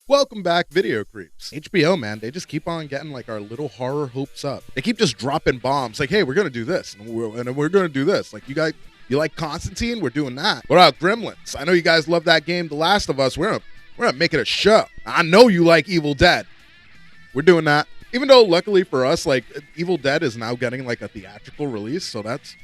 Welcome back, Video Creeps. HBO, man, they just keep on getting like our little horror hopes up. They keep just dropping bombs like, hey, we're going to do this, and we're going to do this. Like, you like Constantine? We're doing that. What about Gremlins? I know you guys love that game, The Last of Us. We're gonna make it a show. I know you like Evil Dead. We're doing that. Even though, luckily for us, like, Evil Dead is now getting like a theatrical release, so that's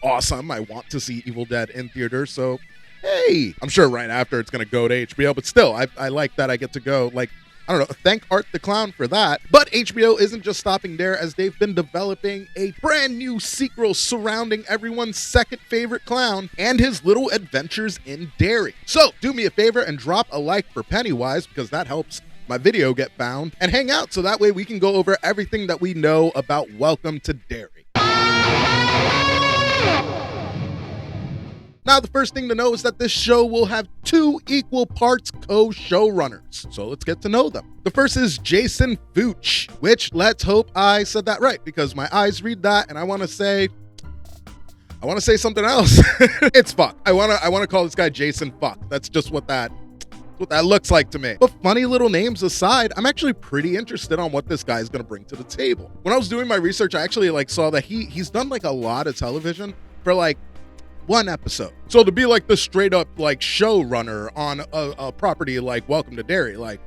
awesome. I want to see Evil Dead in theaters, so hey, I'm sure right after it's going to go to HBO, but still, I like that I get to go. Like, I don't know, thank Art the Clown for that. But HBO isn't just stopping there, as they've been developing a brand new sequel surrounding everyone's second favorite clown and his little adventures in Derry. So do me a favor and drop a like for Pennywise, because that helps my video get found, and hang out so that way we can go over everything that we know about Welcome to Derry. Now, the first thing to know is that this show will have two equal parts co-showrunners, so let's get to know them. The first is Jason Fuchs, which, let's hope I said that right, because my eyes read that and I want to say something else. It's fuck. I want to call this guy Jason Fuck. That's just what that looks like to me. But funny little names aside, I'm actually pretty interested on what this guy is going to bring to the table. When I was doing my research, I actually saw that he's done like a lot of television for like one episode. So to be like the straight up like showrunner on a property like Welcome to Derry, like,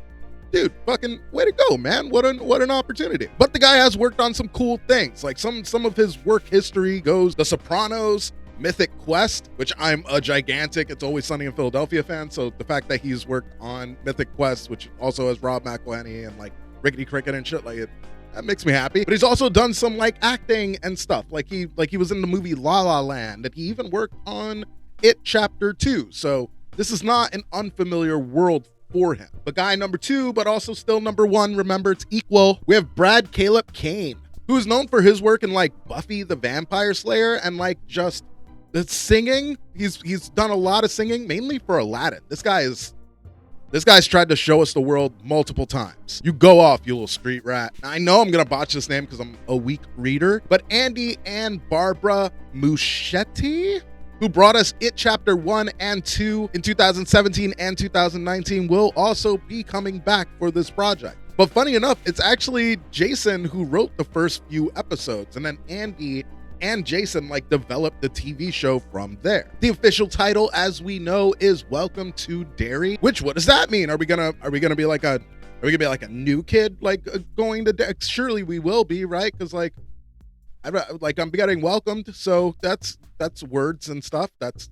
dude, fucking way to go, man. What an opportunity. But the guy has worked on some cool things. Like some of his work history goes The Sopranos, Mythic Quest, which I'm a gigantic It's Always Sunny in Philadelphia fan. So the fact that he's worked on Mythic Quest, which also has Rob McElhenney and like Rickety Cricket and shit, like it, that makes me happy. But he's also done some like acting and stuff. Like he was in the movie La La Land, and he even worked on It Chapter 2. So this is not an unfamiliar world for him. But guy number 2, but also still number 1, remember it's equal. We have Brad Caleb Kane, who's known for his work in like Buffy the Vampire Slayer and like just the singing. He's done a lot of singing, mainly for Aladdin. This guy's tried to show us the world multiple times. You go off, you little street rat. Now, I know I'm going to botch this name because I'm a weak reader, but Andy and Barbara Muschetti, who brought us It Chapter 1 and 2 in 2017 and 2019, will also be coming back for this project. But funny enough, it's actually Jason who wrote the first few episodes, and then Andy and Jason like developed the TV show from there. The official title, as we know, is Welcome to Derry. Which, what does that mean? Are we gonna be like a new kid like going to Derry? Surely we will be, right? Because I'm getting welcomed, so that's words and stuff. That's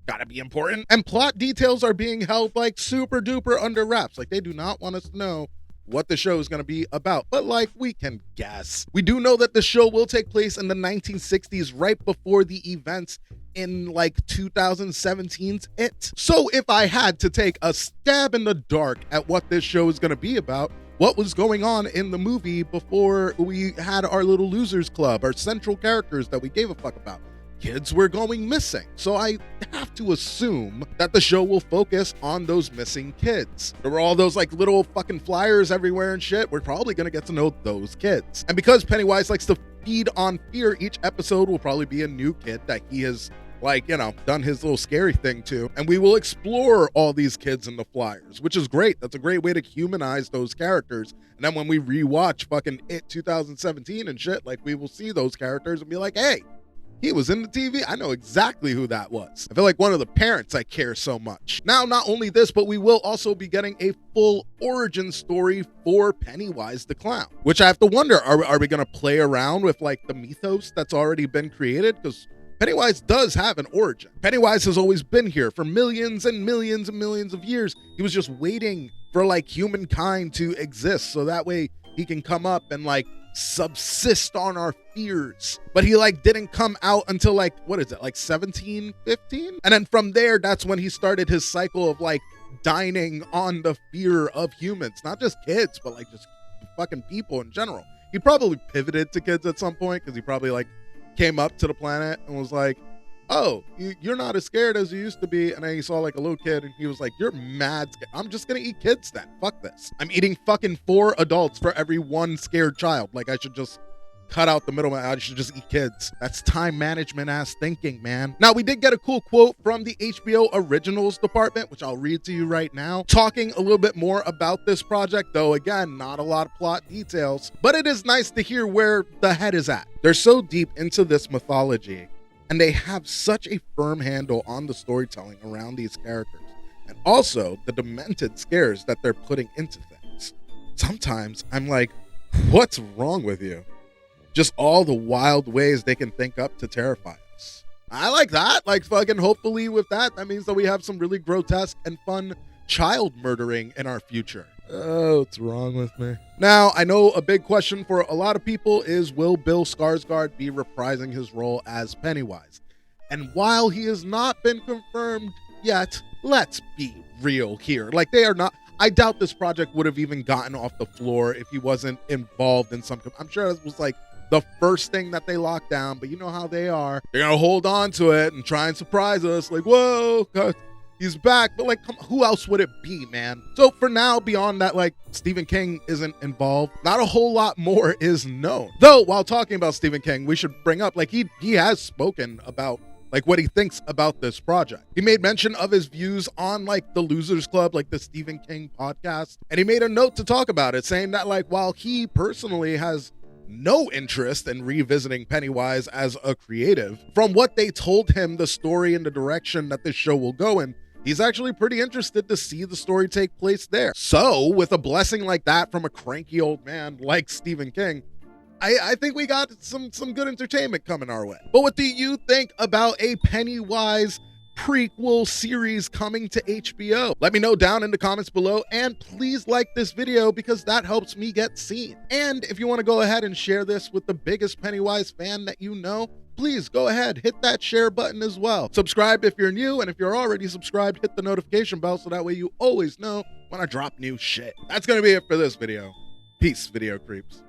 gotta be important. And plot details are being held like super duper under wraps. Like they do not want us to know what the show is going to be about, but like we can guess. We do know that the show will take place in the 1960s, right before the events in like 2017's It. So if I had to take a stab in the dark at what this show is going to be about, what was going on in the movie before we had our little losers club, our central characters that we gave a fuck about, kids were going missing. So I have to assume that the show will focus on those missing kids. There were all those like little fucking flyers everywhere and shit. We're probably going to get to know those kids. And because Pennywise likes to feed on fear, each episode will probably be a new kid that he has like, done his little scary thing to. And we will explore all these kids in the flyers, which is great. That's a great way to humanize those characters. And then when we rewatch fucking It 2017 and shit, like we will see those characters and be like, hey, he was in the TV. I know exactly who that was. I feel like one of the parents I care so much. Now, not only this, but we will also be getting a full origin story for Pennywise the Clown, which I have to wonder, are we going to play around with like the mythos that's already been created? Because Pennywise does have an origin. Pennywise has always been here for millions and millions and millions of years. He was just waiting for like humankind to exist, so that way he can come up and like subsist on our fears. But he like didn't come out until like, what is it, like 1715? And then from there, that's when he started his cycle of like dining on the fear of humans, not just kids, but like just fucking people in general. He probably pivoted to kids at some point because he probably like came up to the planet and was like, oh, you're not as scared as you used to be. And then he saw like a little kid and he was like, you're mad scared. I'm just gonna eat kids then. Fuck this. I'm eating fucking 4 adults for every 1 scared child. Like I should just cut out the middleman. I should just eat kids. That's time management ass thinking, man. Now, we did get a cool quote from the HBO Originals department, which I'll read to you right now, talking a little bit more about this project, though again, not a lot of plot details, but it is nice to hear where the head is at. They're so deep into this mythology, and they have such a firm handle on the storytelling around these characters, and also the demented scares that they're putting into things. Sometimes I'm like, what's wrong with you? Just all the wild ways they can think up to terrify us. I like that. Like, fucking hopefully with that means that we have some really grotesque and fun child murdering in our future. Oh, what's wrong with me? Now, I know a big question for a lot of people is, will Bill Skarsgård be reprising his role as Pennywise? And while he has not been confirmed yet, let's be real here. Like, they are not... I doubt this project would have even gotten off the floor if he wasn't involved in some... I'm sure it was like the first thing that they locked down, but you know how they are. They're gonna hold on to it and try and surprise us. Like, whoa, God, he's back. But like, who else would it be, man? So for now, beyond that, like, Stephen King isn't involved, not a whole lot more is known. Though, while talking about Stephen King, we should bring up, like, he has spoken about like what he thinks about this project. He made mention of his views on like the Losers Club, like the Stephen King podcast. And he made a note to talk about it, saying that like, while he personally has no interest in revisiting Pennywise as a creative, from what they told him, the story and the direction that this show will go in, he's actually pretty interested to see the story take place there. So with a blessing like that from a cranky old man like Stephen King, I think we got some good entertainment coming our way. But what do you think about a Pennywise prequel series coming to HBO? Let me know down in the comments below, and please like this video because that helps me get seen. And if you want to go ahead and share this with the biggest Pennywise fan that you know, please go ahead, hit that share button as well. Subscribe if you're new, and if you're already subscribed, hit the notification bell so that way you always know when I drop new shit. That's gonna be it for this video. Peace, video creeps.